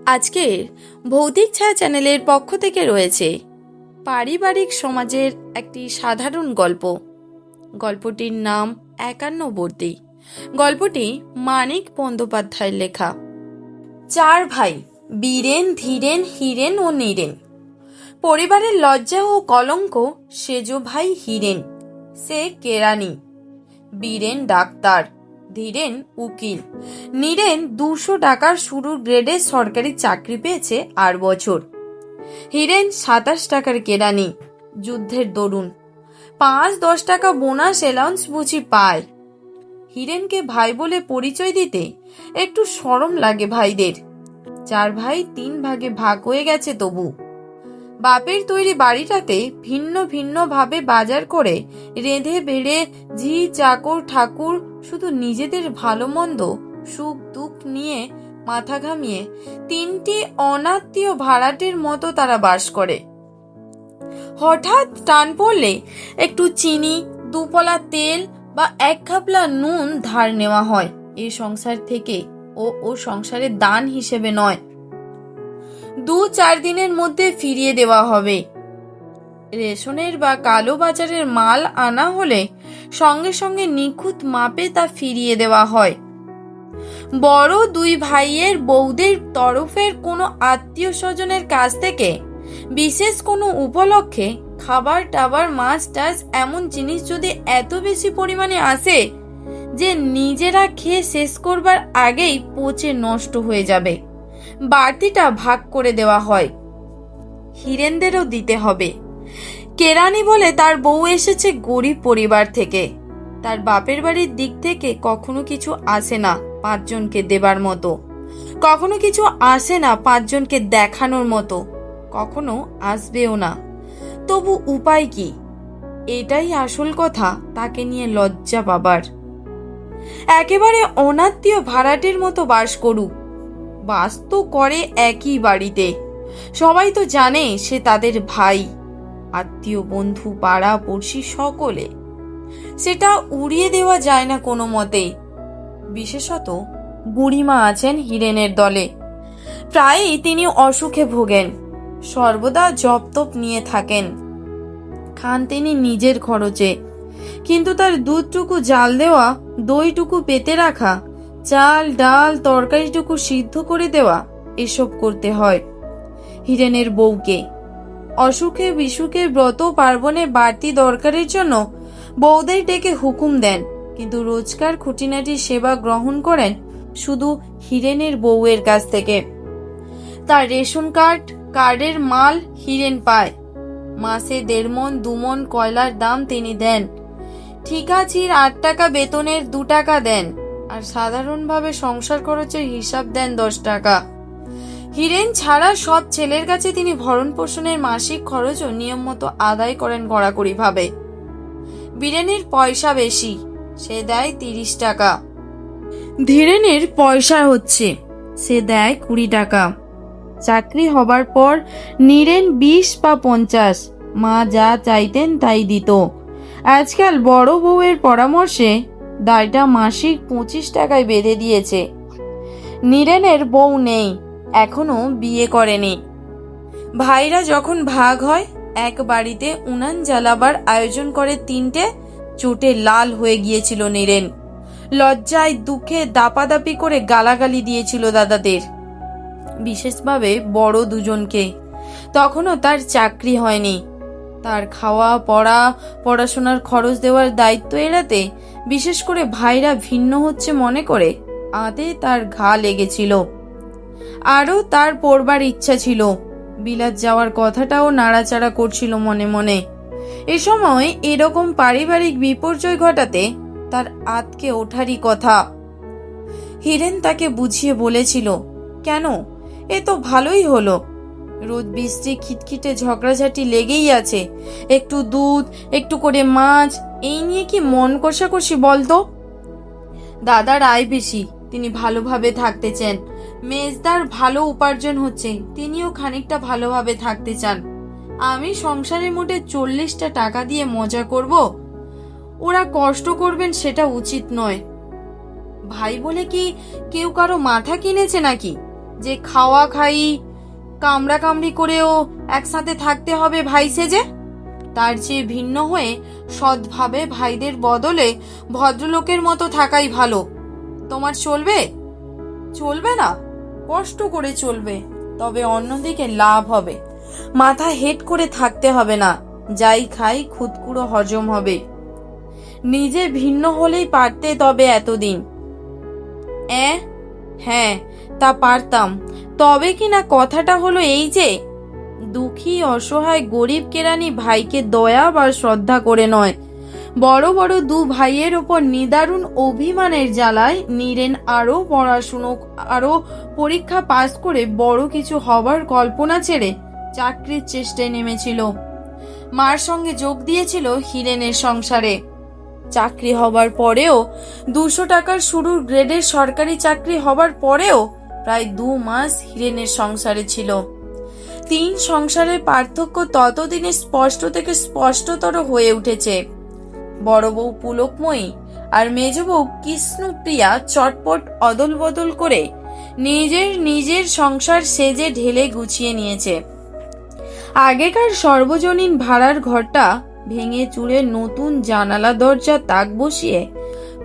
আজকের ভৌতিক ছায়া চ্যানেলের পক্ষ থেকে রয়েছে পারিবারিক সমাজের একটি সাধারণ গল্প। গল্পটির নাম 51বর্তী। গল্পটি মানিক বন্দ্যোপাধ্যায়ের লেখা। 4 ভাই, বীরেন, ধীরেন, হীরেন ও নীরেন। পরিবারের লজ্জা ও কলঙ্ক সেজ ভাই হীরেন, সে কেরানি। বীরেন ডাক্তার, ধীরেন উকিল, নীরেন 200 টাকার শুরুর গ্রেডে সরকারি চাকরি পেয়েছে 8 বছর। হীরেন 27 টাকার কেরানি, যুদ্ধের দরুন। 5-10 টাকা বোনাস অ্যালাউন্স বুঝি পায়। হীরেনকে ভাই বলে পরিচয় দিতে একটু শরম লাগে ভাইদের। 4 ভাই 3 ভাগে ভাগ হয়ে গেছে তবু। বাপের তৈরি বাড়িটাতে ভিন্ন ভিন্ন ভাবে বাজার করে রেঁধে বেড়ে ঝি চাকর ঠাকুর শুধু নিজেদের ভালো মন্দ সুখ দুঃখ নিয়ে মাথা ঘামিয়ে 3টি অনাত্মীয় ভাড়াটের মতো তারা বাস করে। হঠাৎ টান পড়লে একটু চিনি, 2 পলা তেল বা 1 খাপলা নুন ধার নেওয়া হয় এই সংসার থেকে, ও সংসারের দান হিসেবে নয়। 2-4 দিনের মধ্যে ফিরিয়ে দেওয়া হবে। রেশনের বা কালো বাজারের মাল আনা হলে সঙ্গে সঙ্গে নিখুঁত মাপে তা ফিরিয়ে দেওয়া হয়। বড় 2 ভাইয়ের বউদের তরফের কোনো আত্মীয় স্বজনের কাছ থেকে বিশেষ কোনো উপলক্ষে খাবার টাবার, মাছ টাছ এমন জিনিস যদি এত বেশি পরিমাণে আসে যে নিজেরা খেয়ে শেষ করবার আগেই পচে নষ্ট হয়ে যাবে, বাড়তিটা ভাগ করে দেওয়া হয়। হীরেনদেরও দিতে হবে। কেরানি বলে তার বউ এসেছে গরিব পরিবার থেকে। তার বাপের বাড়ির দিক থেকে কখনো কিছু আসে না 5 জনকে দেবার মতো, কখনো কিছু আসে না 5 জনকে দেখানোর মতো, কখনো আসবেও না। তবু উপায় কি? এটাই আসল কথা, তাকে নিয়ে লজ্জা পাবার। একেবারে অনাত্মীয় ভাড়াটের মতো বাস করুক। বাস তো করে একই বাড়িতে, সবাই তো জানে সে তাদের ভাই। আত্মীয় বন্ধু পাড়া পড়শি সকলে, সেটা উড়িয়ে দেওয়া যায় না কোনো মতে। বিশেষত বুড়িমা আছেন হীরেনের দলে। প্রায়ই তিনি অসুখে ভোগেন, সর্বদা জপতপ নিয়ে থাকেন। খান তিনি নিজের খরচে, কিন্তু তার দুধটুকু জাল দেওয়া, দইটুকু পেতে রাখা, চাল ডাল তরকারিটুকু সিদ্ধ করে দেওয়া, এসব করতে হয় হীরেনের বউকে। অসুখে বিসুখে ব্রত পার্বণে বাড়তি দরকারের জন্য বউদের ডেকে হুকুম দেন, কিন্তু রোজকার খুঁটিনাটি সেবা গ্রহণ করেন শুধু হীরেনের বউয়ের কাছ থেকে। তার রেশন কার্ডের মাল হীরেন পায়। মাসে 1.5 মণ 2 মণ কয়লার দাম তিনি দেন। ঠিকাছির 8 টাকা বেতনের 2 টাকা দেন, আর সাধারণভাবে সংসার খরচের হিসাব দেন 10 টাকা। হীরেন ছাড়া সব ছেলের কাছে তিনি ভরণ পোষণের মাসিক খরচও নিয়ম মতো আদায় করেন কড়াকড়ি ভাবে। বীরেনের পয়সা বেশি, সে দেয় 30 টাকা। ধীরেনের পয়সা হচ্ছে, সে দেয় 20 টাকা। চাকরি হবার পর নীরেন 20 বা 50, মা যা চাইতেন তাই দিত। আজকাল বড় বউয়ের পরামর্শে দায়টা মাসিক 25 টাকায় বেঁধে দিয়েছে। নীরেনের বউ নেই, এখনো বিয়ে করেনি। ভাইরা যখন ভাগ হয় এক বাড়িতে উনান জ্বালাবার আয়োজন করে 3টে। চোটে লাল হয়ে গিয়েছিল নীরেন। লজ্জায় দুঃখে দাপাদাপি করে গালাগালি দিয়েছিল দাদাদের, বিশেষভাবে বড় 2 জনকে। তখনও তার চাকরি হয়নি। তার খাওয়া পড়া পড়াশোনার খরচ দেওয়ার দায়িত্ব এড়াতে বিশেষ করে ভাইরা ভিন্ন হচ্ছে মনে করে আঁতে তার ঘা লেগেছিল। আরও তার পড়বার ইচ্ছা ছিল, বিলাত যাওয়ার কথাটাও নাড়াচাড়া করছিল মনে মনে। এ সময় এরকম পারিবারিক বিপর্যয় ঘটাতে তার আতকে ওঠারই কথা। হীরেন তাকে বুঝিয়ে বলেছিল, কেন, এ তো ভালোই হলো। রোজ বৃষ্টি খিটখিটে ঝগড়াঝাটি লেগেই আছে, একটু দুধ একটু করে মাছ, এই নিয়ে কি মন কষাকষি বলতো? দাদার আয় বেশি, তিনি ভালোভাবে থাকতে চান। মেজদার ভালো উপার্জন হচ্ছে, তিনিও খানিকটা ভালোভাবে থাকতে চান। আমি সংসারের মোটে 40টা টাকা দিয়ে মজা করব, ওরা কষ্ট করবেন সেটা উচিত নয়। ভাই বলে কি কেউ কারো মাথা কিনেছে নাকি? যে খাওয়া খাই কামড়া কামড়ি করেও একসাথে থাকতে হবে ভাই সেজে? তার চেয়ে ভিন্ন হয়ে সৎভাবে ভাইদের বদলে ভদ্রলোকের মতো থাকাই ভালো। তোমার চলবে? চলবে না, কষ্ট করে চলবে, তবে অন্যদিকে লাভ হবে। মাথা হেট করে থাকতে হবে না, যাই খাই খুদকুড়ো হজম হবে। নিজে ভিন্ন হলেই পারতে তবে এতদিন। হ্যাঁ, তা পারতাম, তবে কিনা কথাটা হলো এই যে দুঃখী অসহায় গরিব কেরানি ভাইকে দয়া বা শ্রদ্ধা করে নয়, বড় বড় দু ভাইয়ের ওপর নিদারুণ অভিমানের জ্বালায় নীরেন আরো পরীক্ষা পাস করে বড় কিছু হবার কল্পনা ছেড়ে চাকরির চেষ্টায় নেমেছিল। মার সঙ্গে যোগ দিয়েছিল হিরেনের সংসারে। চাকরি হবার পরেও 200 টাকার শুরুর গ্রেডের সরকারি চাকরি হবার পরেও প্রায় 2 মাস হিরেনের সংসারে ছিল। 3 সংসারের পার্থক্য ততদিনে স্পষ্ট থেকে স্পষ্টতর হয়ে উঠেছে। বড় বউ পুলকময়ী আর মেজ বউ কৃষ্ণপ্রিয়া চটপট অদল বদল করে নিজের সংসার সেজে ঢেলে গুছিয়ে নিয়েছে। আগেকার সর্বজনীন ভাড়ার ঘরটা ভেঙে চুরে নতুন জানালা দরজা তাক বসিয়ে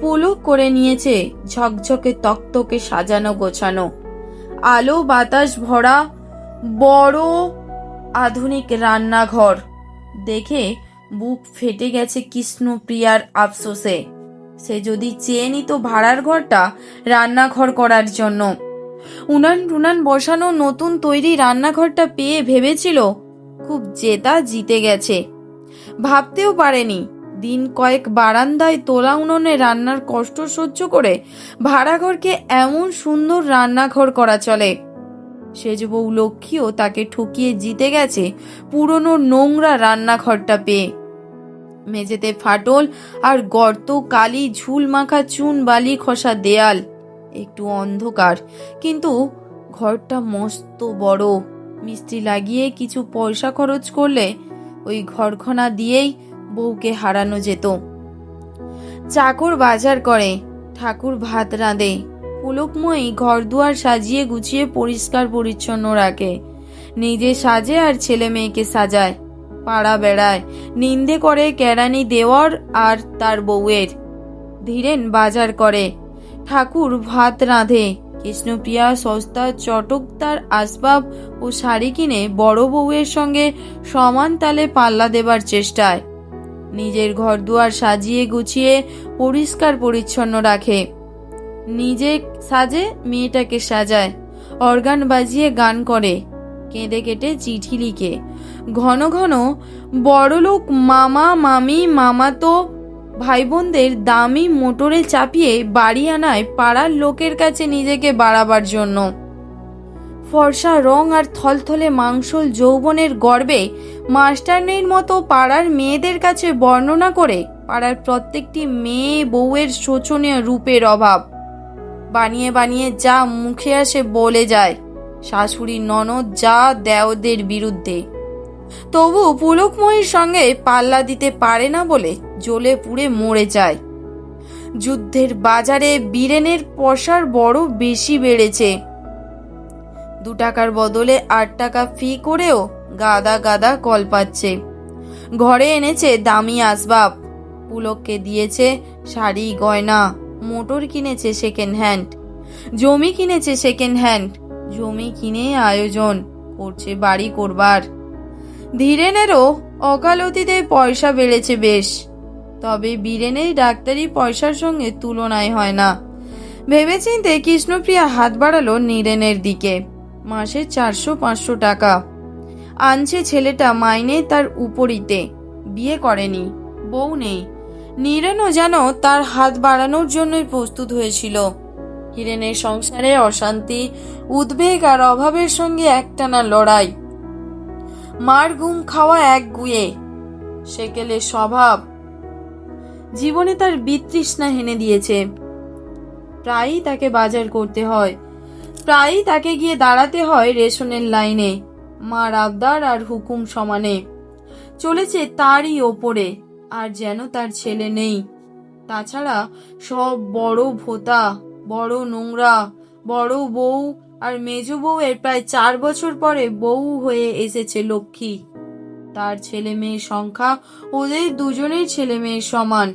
পুলক করে নিয়েছে ঝকঝকে তকতকে সাজানো গোছানো, আলো বাতাস ভরা বড় আধুনিক রান্নাঘর দেখে বুক ফেটে গেছে কৃষ্ণপ্রিয়ার আফসোসে। সে যদি চেয়ে নিত ভাড়ার ঘরটা রান্নাঘর করার জন্য, উনান টুনান বসানো নতুন তৈরি রান্নাঘরটা পেয়ে ভেবেছিল খুব জেতা জিতে গেছে। ভাবতেও পারেনি দিন কয়েক বারান্দায় তোলা উনুনে রান্নার কষ্ট সহ্য করে ভাড়াঘরকে এমন সুন্দর রান্নাঘর করা চলে। সেজ বউ লক্ষ্মীও তাকে ঠকিয়ে জিতে গেছে পুরনো নোংরা রান্নাঘরটা পেয়ে। মেঝেতে ফাটল আর গর্ত, কালি ঝুল মাখা চুন বালি খসা দেয়াল, একটু অন্ধকার, কিন্তু ঘরটা মস্ত বড়। মিস্ত্রি লাগিয়ে কিছু পয়সা খরচ করলে ওই ঘরখানা দিয়েই বউকে হারানো যেত। চাকর বাজার করে, ঠাকুর ভাত রাঁধে, পুলকময়ী ঘর দুয়ার সাজিয়ে গুছিয়ে পরিষ্কার পরিচ্ছন্ন রাখে, নিজে সাজে আর ছেলে মেয়েকে সাজায়, পাড়া বেড়ায়, নিন্দে করে কেরানি দেওয়ার আর তার বউয়ের। ধীরেন বাজার করে, ঠাকুর ভাত রাঁধে, কৃষ্ণপ্রিয়া সস্তা চটকদার আসবাব ও শাড়ি কিনে বড় বউয়ের সঙ্গে সমান তালে পাল্লা দেবার চেষ্টায়। নিজের ঘর দুয়ার সাজিয়ে গুছিয়ে পরিষ্কার পরিচ্ছন্ন রাখে, নিজে সাজে, মেয়েটাকে সাজায়, অর্গান বাজিয়ে গান করে, কেঁদে কেটে চিঠি লিখে, ঘন ঘন বড়লোক মামা মামি মামাতো ভাই বোনদের দামি মোটরে চাপিয়ে বাড়ি আনায় পাড়ার লোকের কাছে নিজেকে বাড়াবার জন্য। ফর্সা রং আর থলথলে মাংসল যৌবনের গর্বে মাস্টারনির মতো পাড়ার মেয়েদের কাছে বর্ণনা করে পাড়ার প্রত্যেকটি মেয়ে বউয়ের শোচনীয় রূপের অভাব বানিয়ে বানিয়ে যা মুখে আসে বলে যায় শাশুড়ি ননদ যা দেওদের বিরুদ্ধে। তবু পুলকময়ীর সঙ্গে পাল্লা দিতে পারে না বলে জ্বলে পুড়ে মরে যায়। যুদ্ধের বাজারে বীরেনের পয়সার বড় বেশি বেড়েছে। 2 টাকার বদলে 8 টাকা ফি করেও গাদা গাদা কল পাচ্ছে। ঘরে এনেছে দামি আসবাব, পুলককে দিয়েছে শাড়ি গয়না, মোটর কিনেছে সেকেন্ড হ্যান্ড, জমি কিনেছে সেকেন্ড হ্যান্ড, জমি কিনে আয়োজন করছে বাড়ি করবার। ধীরেনেরও অকালতিতে পয়সা বেড়েছে বেশ, তবে বীরেনের ডাক্তারি পয়সার সঙ্গে তুলনায় হয় না। ভেবেচিন্তে কৃষ্ণপ্রিয়া হাত বাড়ালো নীরেনের দিকে। মাসে 400-500 টাকা আনছে ছেলেটা মাইনে, তার উপরিতে বিয়ে করেনি, বউ নেই। নীরেনও যেন তার হাত বাড়ানোর জন্যই প্রস্তুত হয়েছিল। হিরেনের সংসারে অশান্তি, উদ্বেগ আর অভাবের সঙ্গে একটানা লড়াই। মার ঘুম খাওয়া এক গুয়ে সেকেলে স্বভাব জীবনে তার বিতৃষ্ণা হেনে দিয়েছে। প্রায়ই তাকে বাজার করতে হয়, প্রায়ই তাকে গিয়ে দাঁড়াতে হয় রেশনের লাইনে। মার আবদার আর হুকুম সমানে চলেছে তারই ওপরে, আর যেন তার ছেলে নেই। তাছাড়া সব বড় ভোতা, বড় নোংরা, বড় বউ আর মেজো বউয়ের প্রায় 4 বছর পরে বউ হয়ে এসেছে লক্ষ্মী। তার ছেলে মেয়ের সংখ্যা ওদের দুজনের ছেলে মেয়ের সমান।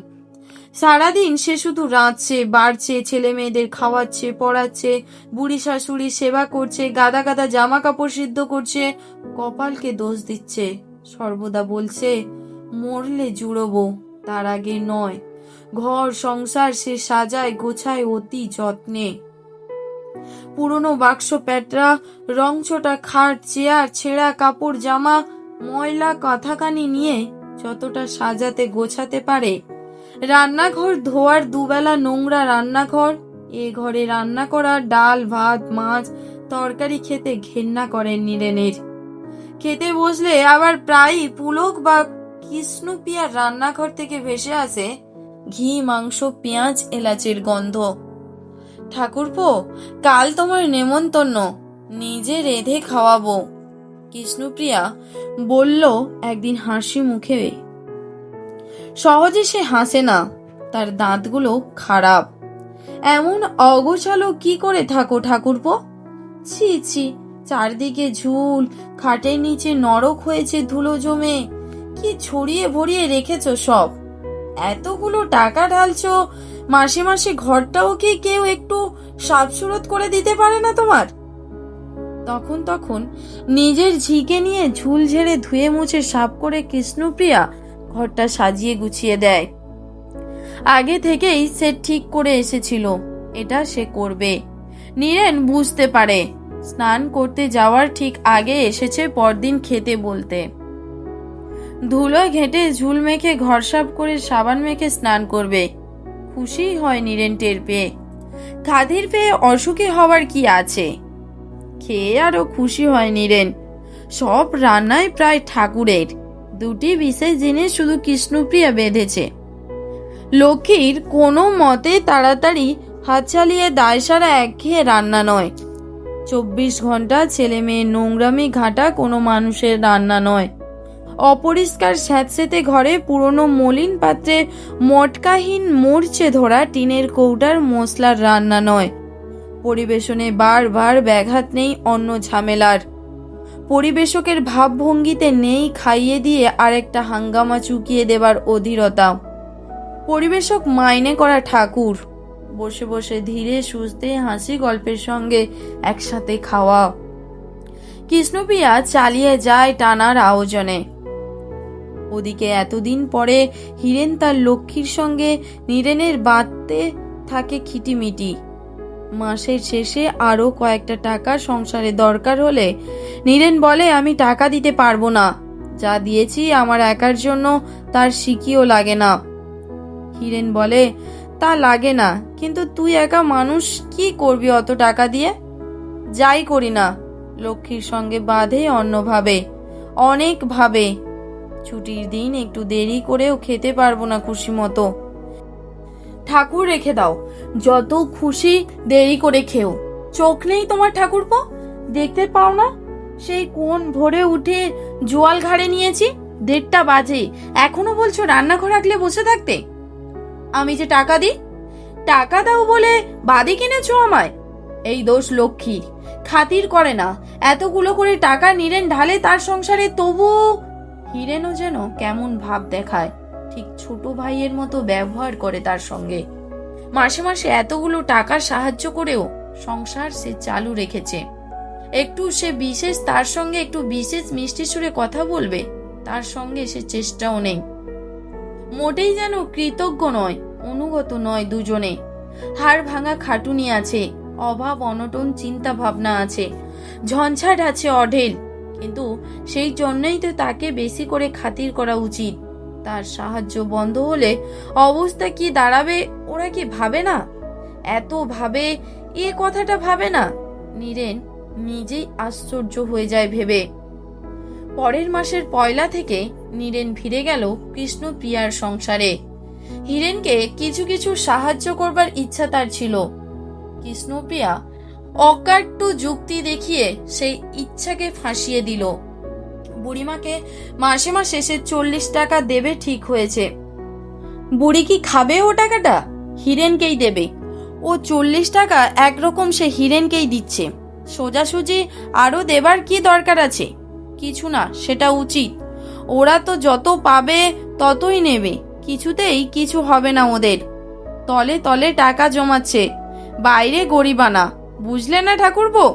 সারাদিন সে শুধু রাঁধছে, বাড়ছে, ছেলে মেয়েদের খাওয়াচ্ছে, পড়াচ্ছে, বুড়ি শাশুড়ি সেবা করছে, গাদা গাদা জামা কাপড় সিদ্ধ করছে, কপালকে দোষ দিচ্ছে, সর্বদা বলছে মরলে জুড়বো, তার আগে নয়। ঘর সংসার সে সাজায় গোছায় অতি যত্নে। পুরনো বাক্স প্যাটরা, রংচটা খাট, চেয়ার, ছেঁড়া কাপড় জামা, ময়লা কাঁথাকানি নিয়ে যতটা সাজাতে গোছাতে পারে। রান্নাঘর ধোয়ার দুবেলা নোংরা রান্নাঘর, এ ঘরে রান্না করা ডাল ভাত মাছ তরকারি খেতে ঘেন্না করেন নীরেনের। খেতে বসলে আবার প্রায়ই পুলক বা কৃষ্ণপিয়ার রান্নাঘর থেকে ভেসে আসে ঘি মাংস পেঁয়াজ এলাচের গন্ধ। ঠাকুরপো, কাল তোমার নেমন্তন্ন, নিজে রেঁধে খাওয়াবো, কৃষ্ণপ্রিয়া বলল একদিন হাসি মুখে। সহজে সে হাসে না, তার দাঁতগুলো খারাপ। এমন অগোছালো কি করে থাকো ঠাকুরপো? ছি ছি, চারদিকে ঝুল, খাটের নিচে নরক হয়েছে ধুলো জমে, কি ছড়িয়ে ভরিয়ে রেখেছো সব। এতগুলো টাকা ঢালছো, মাসে মাসে ঘরটাও কি কেউ একটু সাফসুরত করে দিতে পারে না তোমার? তখন নিজের ঝিকে নিয়ে ঝুল ঝেড়ে ধুয়ে মুছে সাফ করে কৃষ্ণপ্রিয়া ঘরটা সাজিয়ে গুছিয়ে দেয়। আগে থেকেই সে ঠিক করে এসেছিল এটা সে করবে। নীরেন বুঝতে পারে। স্নান করতে যাওয়ার ঠিক আগে এসেছে পরদিন খেতে বলতে। ধুলো ঘেঁটে ঝুল মেখে ঘর সাফ করে সাবান মেখে স্নান করবে। খুশি হয় নীরেন টের পেয়ে। খাদির পেয়ে অসুখী হওয়ার কি আছে? খেয়ে আরো খুশি হয় নীরেন। সব রান্নায় প্রায় ঠাকুরের। দুটি বিশেষ জিনিস শুধু কৃষ্ণপ্রিয়া বেঁধেছে। লক্ষ্মীর কোনো মতে তাড়াতাড়ি হাত চালিয়ে দায় সারা একঘেয়ে রান্না নয়। 24 ঘন্টা ছেলে মেয়ে নোংরামি ঘাটা কোনো মানুষের রান্না নয়। অপরিষ্কার স্যাঁতসেঁতে ঘরে পুরনো মলিন পাত্রে মটকাহীন মরচে ধরা টিনের কৌটার মশলার রান্না নয়। পরিবেশনে বারবার ব্যাঘাত নেই অন্য ঝামেলার। পরিবেশকের ভাবভঙ্গিতে নেই খাইয়ে দিয়ে আরেকটা হাঙ্গামা চুকিয়ে দেবার অধীরতা। পরিবেশক মাইনে করা ঠাকুর, বসে বসে ধীরে সুস্থে হাসি গল্পের সঙ্গে একসাথে খাওয়া। কৃষ্ণপ্রিয়া চালিয়ে যায় টানার আয়োজনে। ওদিকে এতদিন পরে হীরেন তার লক্ষ্মীর সঙ্গে নীরেনের বাঁধতে থাকে খিটিমিটি। মাসের শেষে আরো কয়েকটা টাকা সংসারে দরকার হলে নীরেন বলে আমি টাকা দিতে পারবো না, যা দিয়েছি আমার একার জন্য তার সিকিও লাগে না। হীরেন বলে তা লাগে না, কিন্তু তুই একা মানুষ, কি করবি অত টাকা দিয়ে? যাই করি না, লক্ষ্মীর সঙ্গে বাঁধে অন্যভাবে, অনেক ভাবে। ছুটির দিন একটু দেরি করেও খেতে পারবো না খুশি মতো। ঠাকুর রেখে দাও, যত খুশি দেরি করে খেও। চোখ নেই তোমার ঠাকুরপো? দেখতে পাও না সেই কোন ভোরে উঠে জোয়াল ঘাড়ে নিয়েছি? 1:30 বাজে, এখনো বলছো রান্নাঘর আগলে বসে থাকতে? আমি যে টাকা দিই, টাকা দাও বলে বাদে কিনেছো আমায়? এই দোষ লক্ষ্মীর, খাতির করে না। এতগুলো করে টাকা নীরেন ঢালে তার সংসারে, তবু হীরেনও যেন কেমন ভাব দেখায়, ঠিক ছোট ভাইয়ের মতো ব্যবহার করে তার সঙ্গে। মাসে মাসে এতগুলো টাকার সাহায্য করেও সংসার সে চালু রেখেছে। একটু সে বিশেষ তার সঙ্গে একটু বিশেষ মিষ্টি সুরে কথা বলবে, তার সঙ্গে সে চেষ্টাও নেই। মোটেই যেন কৃতজ্ঞ নয়, অনুগত নয় দুজনে। হাড় ভাঙা খাটুনি আছে, অভাব অনটন চিন্তা ভাবনা আছে, ঝঞ্ঝাট আছে অঢেল। কিন্তু সেই জন্যই তো তাকে বেশি করে খাতির করা উচিত। তার সাহায্য বন্ধ হলে অবস্থা কি দাঁড়াবে ওরা কি ভাবে না? এত ভাবে, এ কথাটা ভাবে না? নীরেন নিজেই আশ্চর্য হয়ে যায় ভেবে। পরের মাসের 1 থেকে নীরেন ফিরে গেল কৃষ্ণপ্রিয়ার সংসারে। হীরেনকে কিছু কিছু সাহায্য করবার ইচ্ছা তার ছিল। কৃষ্ণপ্রিয়া অকাট্য যুক্তি দেখিয়ে সেই ইচ্ছাকে ফাঁসিয়ে দিল। বুড়িমাকে মাসে মাসে সে 40 টাকা দেবে ঠিক হয়েছে। বুড়ি কি খাবে ও টাকাটা? হীরেনকেই দেবে। ও 40 টাকা একরকম সে হীরেনকেই দিচ্ছে। সোজাসুজি আরো দেবার কি দরকার আছে? কিছু না, সেটা উচিত। ওরা তো যত পাবে ততই নেবে, কিছুতেই কিছু হবে না ওদের। তলে তলে টাকা জমাচ্ছে, বাইরে গরিবানা, বুঝলে না ঠাকুরপো?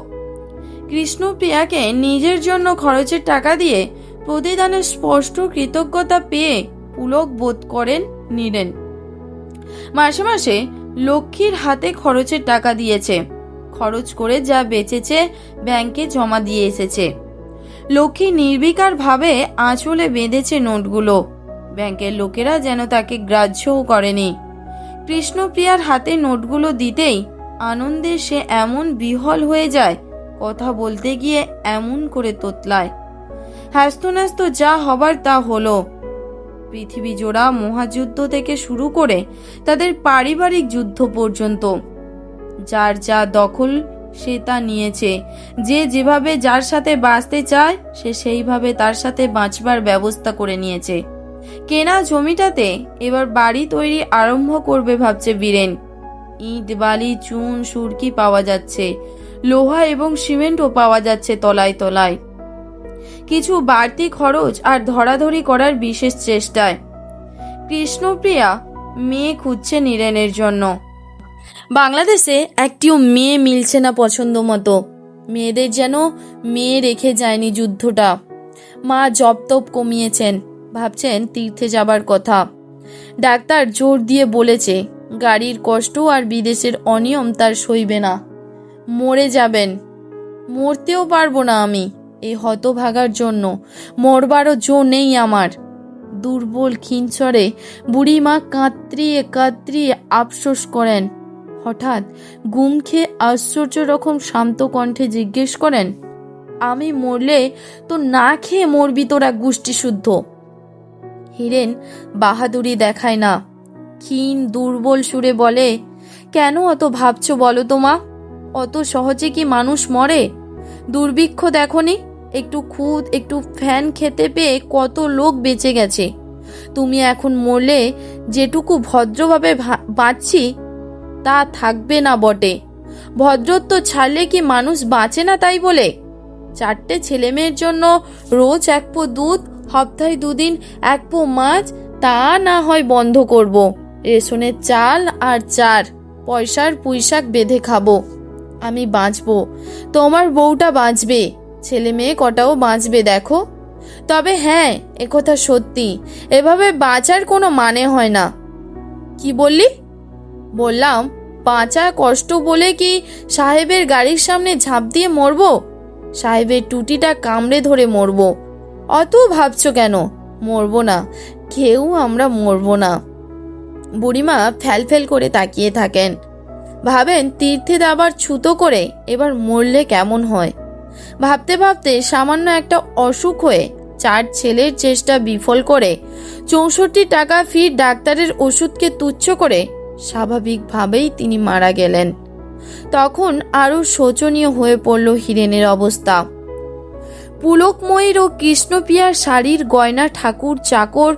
কৃষ্ণপ্রিয়াকে নিজের জন্য খরচের টাকা দিয়ে প্রতিদানের স্পষ্ট কৃতজ্ঞতা পেয়ে পুলক বোধ করেন নীরেন। মাসে মাসে লক্ষ্মীর হাতে খরচের টাকা দিয়েছে, খরচ করে যা বেঁচেছে ব্যাংকে জমা দিয়ে এসেছে। লক্ষ্মী নির্বিকার ভাবে আঁচলে বেঁধেছে নোটগুলো, ব্যাংকের লোকেরা যেন তাকে গ্রাহ্যও করেনি। কৃষ্ণপ্রিয়ার হাতে নোটগুলো দিতেই আনন্দে সে এমন বিহ্বল হয়ে যায়, কথা বলতে গিয়ে এমন করে তোতলায়। হাসতো নাসতো যা হবার তা হলো। পৃথিবী জোড়া মহাযুদ্ধ থেকে শুরু করে তাদের পারিবারিক যুদ্ধ পর্যন্ত যার যা দখল সে তা নিয়েছে। যে যেভাবে যার সাথে বাঁচতে চায় সে সেইভাবে তার সাথে বাঁচবার ব্যবস্থা করে নিয়েছে। কেনা জমিটাতে এবার বাড়ি তৈরি আরম্ভ করবে ভাবছে বীরেন। ইট বালি চুন সুরকি পাওয়া যাচ্ছে, লোহা এবং সিমেন্টও পাওয়া যাচ্ছে তলায় তলায়। কিছু বাড়তি খরচ আর ধরাধরি করার বিশেষ চেষ্টায় কৃষ্ণপ্রিয়া মেয়ে খুঁজছে নীরেনের জন্য। বাংলাদেশে একটিও মেয়ে মিলছে না পছন্দ মতো। মেয়েদের যেন মেয়ে রেখে যায়নি যুদ্ধটা। মা জপ তপ কমিয়েছেন, ভাবছেন তীর্থে যাবার কথা। ডাক্তার জোর দিয়ে বলেছে গাড়ির কষ্ট আর বিদেশের অনিয়ম তার সইবে না, মরে যাবেন। মরতেও পারবো না আমি এই হতভাগার জন্য, মরবারও জো নেই আমার। দুর্বল ক্ষীণস্বরে বুড়িমা কাতরিয়ে কাতরিয়ে আফসোস করেন। হঠাৎ গুম খেয়ে আশ্চর্য রকম শান্ত কণ্ঠে জিজ্ঞেস করেন, আমি মরলে তো না খেয়ে মরবি তোরা গোষ্ঠী শুদ্ধ। হীরেন বাহাদুরি দেখায় না, ক্ষীণ দুর্বল সুরে বলে, কেন অত ভাবছো বলো তো মা? অত সহজে কি মানুষ মরে? দুর্ভিক্ষ দেখনি? একটু খুদ একটু ফ্যান খেতে পেয়ে কত লোক বেঁচে গেছে। তুমি এখন মরলে যেটুকু ভদ্রভাবে বাঁচছি তা থাকবে না বটে। ভদ্রত্ব ছাড়লে কি মানুষ বাঁচে না তাই বলে? 4টে ছেলে মেয়ের জন্য রোজ 1 পো দুধ, সপ্তাহে 2 দিন 1 পো মাছ, তা না হয় বন্ধ করব। রেশনের চাল আর 4 পয়সার পুঁইশাক বেঁধে খাবো। আমি বাঁচবো, তোমার বউটা বাঁচবে, ছেলে মেয়ে কটাও বাঁচবে দেখো। তবে হ্যাঁ, একথা সত্যি, এভাবে বাঁচার কোনো মানে হয় না। কি বললি? বললাম বাঁচা কষ্ট বলে কি সাহেবের গাড়ির সামনে ঝাঁপ দিয়ে মরবো? সাহেবের টুটিটা কামড়ে ধরে মরবো? অত ভাবছো কেন? মরবো না, কেউ আমরা মরবো না। বুড়িমা ফ্যালফেল করে তাকিয়ে থাকেন, ভাবেন তীর্থে আবার ছুতো করে এবার মরলে কেমন হয়। ভাবতে ভাবতে সামান্য একটা অসুখ হয়ে 4 ছেলের চেষ্টা বিফল করে 64 টাকা ফি ডাক্তারের ওষুধকে তুচ্ছ করে স্বাভাবিকভাবেই তিনি মারা গেলেন। তখন আরো শোচনীয় হয়ে পড়ল হীরেনের অবস্থা। পুলকময়ীর ও কৃষ্ণপ্রিয়ার শাড়ির গয়না, ঠাকুর চাকর,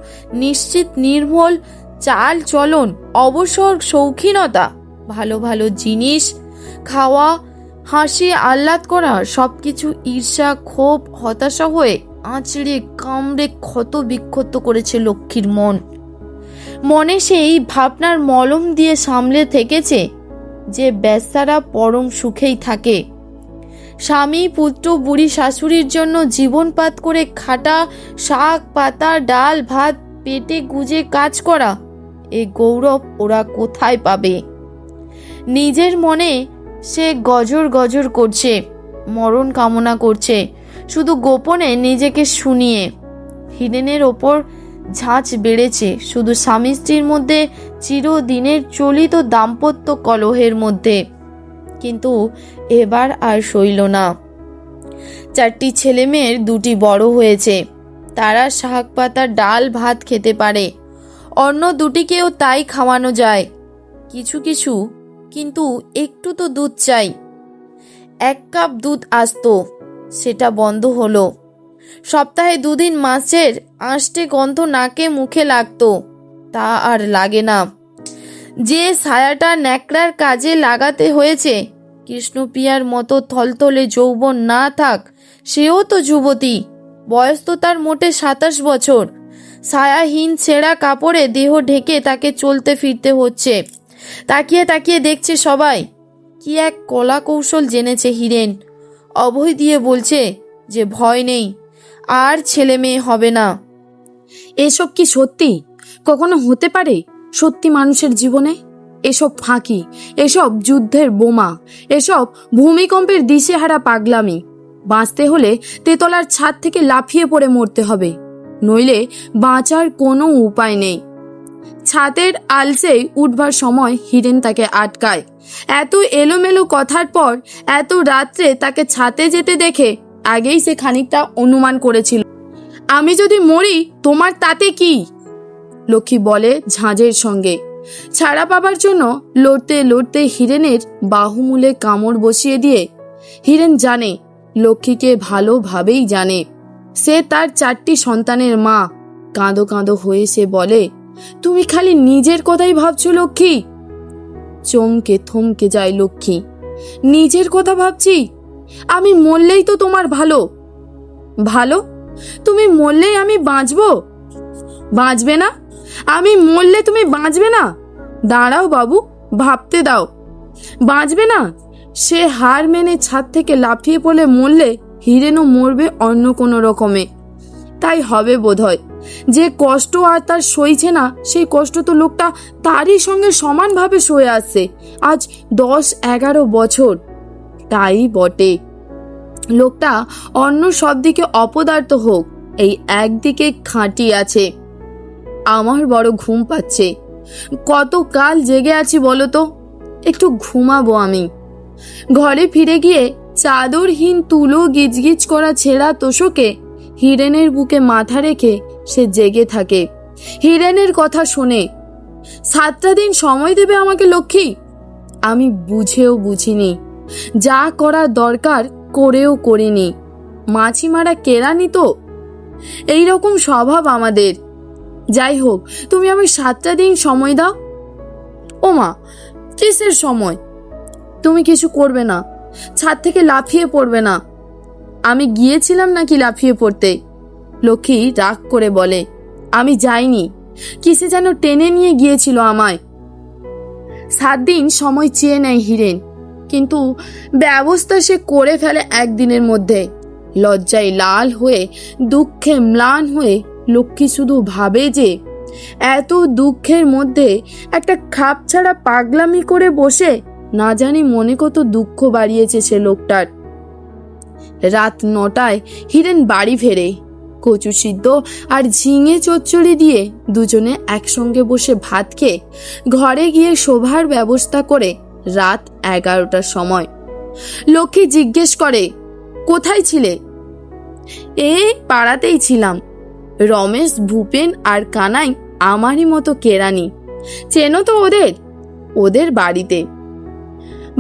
নিশ্চিত নির্মল চাল চলন, অবসর শৌখিনতা, ভালো ভালো জিনিস খাওয়া, হাসি আহ্লাদ করা, সবকিছু ঈর্ষা ক্ষোভ হতাশা হয়ে আঁচড়ে কামড়ে ক্ষত বিক্ষত করেছে লক্ষ্মীর মন। মনে সেই ভাবনার মলম দিয়ে সামলে থেকেছে যে বেচারা পরম সুখেই থাকে। স্বামী পুত্র বুড়ি শাশুড়ির জন্য জীবনপাত করে খাটা, শাক পাতা ডাল ভাত পেটে গুজে কাজ করা, এ গৌরব ওরা কোথায় পাবে? নিজের মনে সে গজর গজর করছে, মরণ কামনা করছে, শুধু গোপনে নিজেকে শুনিয়ে। হীরেনের ওপর ঝাঁচ বেড়েছে শুধু স্বামী স্ত্রীর মধ্যে চিরদিনের চলিত দাম্পত্য কলহের মধ্যে। কিন্তু এবার আর সইল না। 4টি ছেলে মেয়ের 2টি বড় হয়েছে, তারা শাক পাতা ডাল ভাত খেতে পারে, অন্য 2টিকেও তাই খাওয়ানো যায় কিছু কিছু, কিন্তু একটু তো দুধ চাই। 1 কাপ দুধ আসতো, সেটা বন্ধ হলো। সপ্তাহে 2 দিন মাছের আঁশটে গন্ধ নাকে মুখে লাগতো, তা আর লাগে না। যে ছায়াটা ন্যাকড়ার কাজে লাগাতে হয়েছে কৃষ্ণপ্রিয়ার মতো থলথলে যৌবন না থাক, সেও তো যুবতী। বয়স তো তার মোটে 27 বছর। ছায়াহীন ছেঁড়া কাপড়ে দেহ ঢেকে তাকে চলতে ফিরতে হচ্ছে। তাকিয়ে তাকিয়ে দেখছে সবাই। কি এক কলা কৌশল জেনেছে হিরেন। অভয় দিয়ে বলছে যে ভয় নেই, আর ছেলে মেয়ে হবে না। এসব কি সত্যি? কখনো হতে পারে সত্যি মানুষের জীবনে? এসব ফাঁকি, এসব যুদ্ধের বোমা, এসব ভূমিকম্পের দিশেহারা পাগলামি। বাঁচতে হলে তেতলার ছাদ থেকে লাফিয়ে পড়ে মরতে হবে, নইলে বাঁচার কোনো উপায় নেই। ছাদের আলসে উঠবার সময় হিরেন তাকে আটকায়। এত এলোমেলো কথার পর এত রাত্রে তাকে ছাদে যেতে দেখে আগেই সে খানিকটা অনুমান করেছিল। আমি যদি মরি তোমার তাতে কি? লক্ষ্মী বলে ঝাঁঝের সঙ্গে। ছাড়া পাবার জন্য লড়তে লড়তে হিরেনের বাহুমূলে কামড় বসিয়ে দিয়ে হিরেন জানে, লক্ষ্মীকে ভালোভাবেই জানে। সে তার 4টি সন্তানের মা। কাঁদো কাঁদো হয়ে সে বলে, তুমি খালি নিজের কথাই ভাবছো লক্ষ্মী। চমকে থমকে যায় লক্ষ্মী। নিজের কথা ভাবছি? আমি মরলেই তো তোমার ভালো। ভালো? তুমি মরলেই আমি বাঁচবো? বাঁচবে না? আমি মরলে তুমি বাঁচবে না? দাঁড়াও বাবু, ভাবতে দাও। বাঁচবে না? সে হার মেনে ছাদ থেকে লাফিয়ে পড়লে মরলে হিরেনও মরবে অন্য কোনো রকমে। তাই হবে বোধহয়। যে কষ্ট আর তার সইছে না, সেই কষ্ট তো লোকটা তারই সঙ্গে সমানভাবে সয়ে আসছে আজ 10-11 বছর। তাই বটে, লোকটা অন্য সব দিকে অপদার্থ হোক, এই একদিকে খাঁটি আছে। আমার বড় ঘুম পাচ্ছে। কত কাল জেগে আছি বলো তো? একটু ঘুমাবো আমি। ঘরে ফিরে গিয়ে চাদরহীন তুলো গিজগিজ করা ছেঁড়া তোষকে হিরেনের বুকে মাথা রেখে সে জেগে থাকে। হিরেনের কথা শোনে। 7টা দিন সময় দেবে আমাকে লক্ষ্মী? আমি বুঝেও বুঝিনি, যা করার দরকার করেও করিনি। মাছি মারা কেরানি তো। এইরকম স্বভাব আমাদের। যাই হোক, তুমি আমাকে 7টা দিন সময় দাও। ও মা, কিসের সময়? তুমি কিছু করবে না, ছাদ থেকে লাফিয়ে পড়বে না। আমি গিয়েছিলাম নাকি লাফিয়ে পড়তে? লক্ষ্মী রাগ করে বলে, আমি যাইনি। কিসে যেন টেনে নিয়ে গিয়েছিল আমায়। 7 দিন সময় চেয়ে নেয় হিরেন, কিন্তু ব্যবস্থা সে করে ফেলে একদিনের মধ্যে। লজ্জায় লাল হয়ে দুঃখে ম্লান হয়ে লক্ষ্মী শুধু ভাবে যে এত দুঃখের মধ্যে একটা খাপ ছাড়া পাগলামি করে বসে না জানি মনে কত দুঃখ বাড়িয়েছে সে লোকটার। রাত 9টায় হিরেন বাড়ি ফেরে। কচু সিদ্ধ আর ঝিঙে চচ্চড়ি দিয়ে দুজনে একসঙ্গে বসে ভাত খেয়ে ঘরে গিয়ে শোবার ব্যবস্থা করে রাত 11টার সময় লক্ষ্মী জিজ্ঞেস করে, কোথায় ছিলে? এই পাড়াতেই ছিলাম। রমেশ, ভূপেন আর কানাই আমারই মতো কেরানি। চেনো তো ওদের? ওদের বাড়িতে।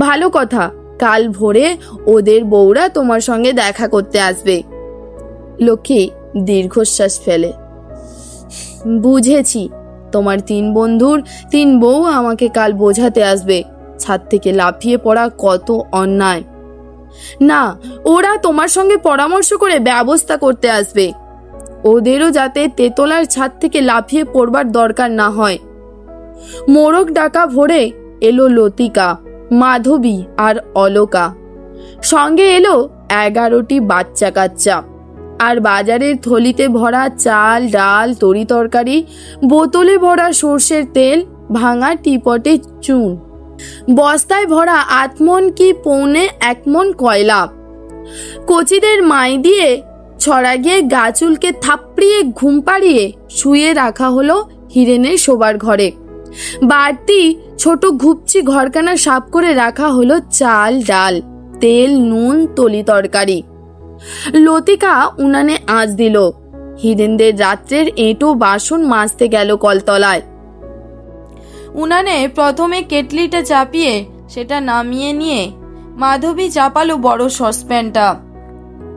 ভালো কথা, কাল ভোরে ওদের বউরা তোমার সঙ্গে দেখা করতে আসবে। লক্ষ্মী দীর্ঘশ্বাস ফেলে। বুঝেছি, তোমার 3 বন্ধুর 3 বউ আমাকে কাল বোঝাতে আসবে ছাদ থেকে লাফিয়ে পড়া কত অন্যায়। না, ওরা তোমার সঙ্গে পরামর্শ করে ব্যবস্থা করতে আসবে। ওদেরও যাতে তেতলার ছাদ থেকে লাফিয়ে পড়বার দরকার না হয়। মোরগ ডাকা ভোরে এলো লতিকা, মাধবী আর অলকা। সঙ্গে এলো 11টি বাচ্চা কাচ্চা। আর বাজারের থলিতে ভরা চাল, ডাল, তরি তরকারি, বোতলে ভরা সর্ষের তেল, ভাঙা টিপটে চুন, বস্তায় ভরা 8 মণ কি 1.25 মণ কয়লা। কচিদের মাই দিয়ে ছড়া গিয়ে গাছুলকে থাপড়িয়ে ঘুম পাড়িয়ে শুয়ে রাখা হলো হিরেনের শোবার ঘরে। বাড়তি ছোট ঘুপচি ঘরখানা সাফ করে রাখা হলো চাল, ডাল, তেল, নুন, তলি তরকারি। লতিকা উনানে আঁচ দিল। হিরেনদের রাত্রের এঁটো বাসন মাজতে গেল কলতলায়। উনানে প্রথমে কেটলিটা চাপিয়ে সেটা নামিয়ে নিয়ে মাধবী চাপালো বড় সসপ্যানটা।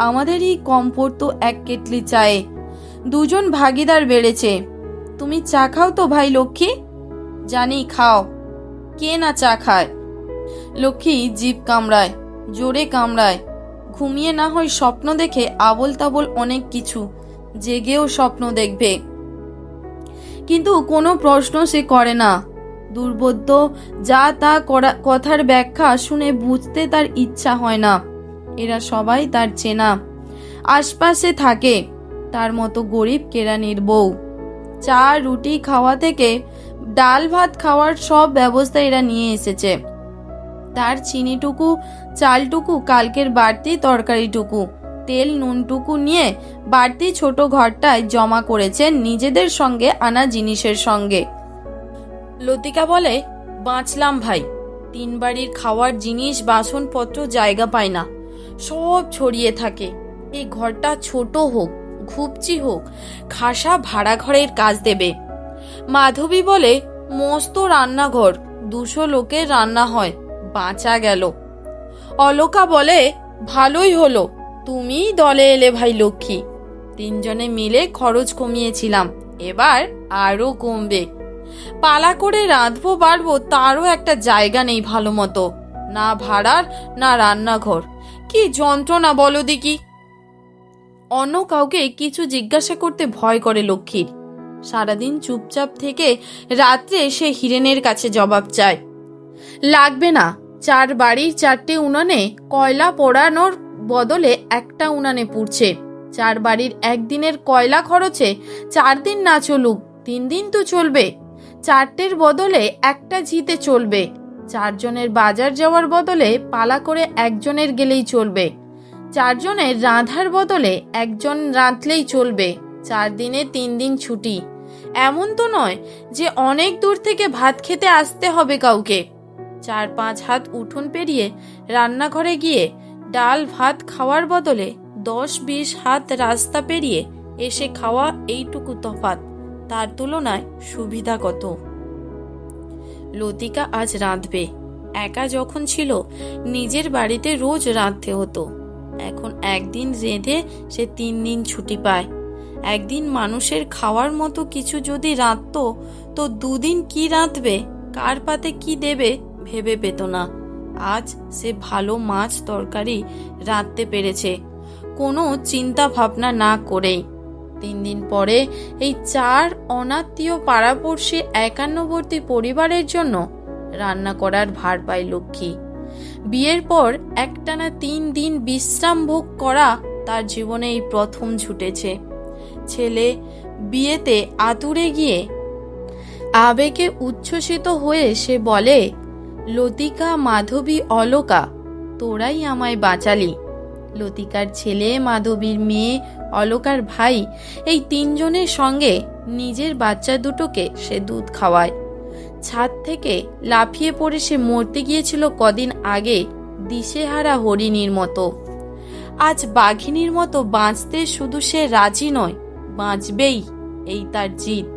আমাদেরই কম পড়তো 1 কেটলি চায়ে। 2 জন ভাগিদার বেড়েছে। তুমি চা খাও তো ভাই লক্ষ্মী? জানি খাও, কে না চা খায়। লক্ষ্মী জিভ কামড়ায়, জোরে কামড়ায়। ঘুমিয়ে না হয় স্বপ্ন দেখে আবোল তাবোল অনেক কিছু, জেগেও স্বপ্ন দেখবে, কিন্তু কোনো প্রশ্ন সে করে না। দুর্বোধ্য যা তা কথার ব্যাখ্যা শুনে বুঝতে তার ইচ্ছা হয় না। এরা সবাই তার চেনা, আশপাশে থাকে, তার মতো গরিব কেরানির বউ। চা রুটি খাওয়া থেকে ডাল ভাত খাওয়ার সব ব্যবস্থা এরা নিয়ে এসেছে। তার চিনিটুকু, চালটুকু, কালকের বাড়তি তরকারিটুকু, তেল নুনটুকু নিয়ে বাড়তি ছোট ঘরটায় জমা করেছে নিজেদের সঙ্গে আনা জিনিসের সঙ্গে। লতিকা বলে, বাঁচলাম ভাই, 3 বাড়ির খাওয়ার জিনিস বাসনপত্র জায়গা পায় না, সব ছড়িয়ে থাকে। এই ঘরটা ছোট হোক, ঘুপচি হোক, খাসা ভাড়া ঘরের কাজ দেবে। মাধবী বলে, মস্ত রান্নাঘর, 200 লোকের রান্না হয়, বাঁচা গেল। অলকা বলে, ভালোই হলো তুমিই দলে এলে ভাই লক্ষ্মী, 3 জনে মিলে খরচ কমিয়েছিলাম, এবার আরো কমবে। পালা করে রাঁধবো বাড়বো তারও একটা জায়গা নেই ভালো মতো, না ভাড়ার না রান্নাঘর, কি যন্ত্রণা বলো দেখি। অন্য কাউকে কিছু জিজ্ঞাসা করতে ভয় করে লক্ষ্মীর। সারাদিন চুপচাপ থেকে রাত্রে সে হিরেনের কাছে জবাব চায়। লাগবে না, 4 বাড়ির 4টে উনানে কয়লা পোড়ানোর বদলে একটা উনানে পুড়ছে। 4 বাড়ির একদিনের কয়লা খরচে 4 দিন না চলুক, 3 দিন তো চলবে। 4টের বদলে একটা ঝিতে চলবে। 4 জনের বাজার যাওয়ার বদলে পালা করে 1 জনের গেলেই চলবে। 4 জনের রাঁধার বদলে 1 জন রাঁধলেই চলবে। 4 দিনে 3 দিন ছুটি। এমন তো নয় যে অনেক দূর থেকে ভাত খেতে আসতে হবে কাউকে। 4-5 হাত উঠোন পেরিয়ে রান্নাঘরে গিয়ে ডাল ভাত খাওয়ার বদলে 10-20 হাত রাস্তা পেরিয়ে এসে খাওয়া, এইটুকু তফাৎ, তার তুলনায় সুবিধা কত। লতিকা আজ রাঁধবে। একা যখন ছিল নিজের বাড়িতে রোজ রাঁধতে হতো, এখন একদিন রেঁধে সে 3 দিন ছুটি পায়। একদিন মানুষের খাওয়ার মতো কিছু যদি রাঁধতো তো 2 দিন কি রাঁধবে, কার পাতে কি দেবে ভেবে পেত না। আজ সে ভালো মাছ তরকারি রাঁধতে পেরেছে, কোনো চিন্তা ভাবনা না করেই। 3 দিন পরে এই 4 অনাত্মীয় পাড়াপড়শি 51বর্তী পরিবারের জন্য রান্না করার ভার পায় লক্ষ্মী। বিয়ের পর একটানা 3 দিন বিশ্রাম ভোগ করা তার জীবনে এই প্রথম ছুটেছে। ছেলে বিয়েতে আতুরে গিয়ে আবেগে উচ্ছ্বসিত হয়ে সে বলে, লতিকা, মাধবী, অলকা, তোরাই আমায় বাঁচালি। লতিকার ছেলে, মাধবীর মেয়ে, অলকার ভাই, এই 3 জনের সঙ্গে নিজের বাচ্চা দুটোকে সে দুধ খাওয়ায়। ছাদ থেকে লাফিয়ে পড়ে সে মরতে গিয়েছিল কদিন আগে দিশেহারা হরিণীর মতো। আজ বাঘিনীর মতো বাঁচতে শুধু সে রাজি নয়, বাঁচবেই, এই তার জিদ।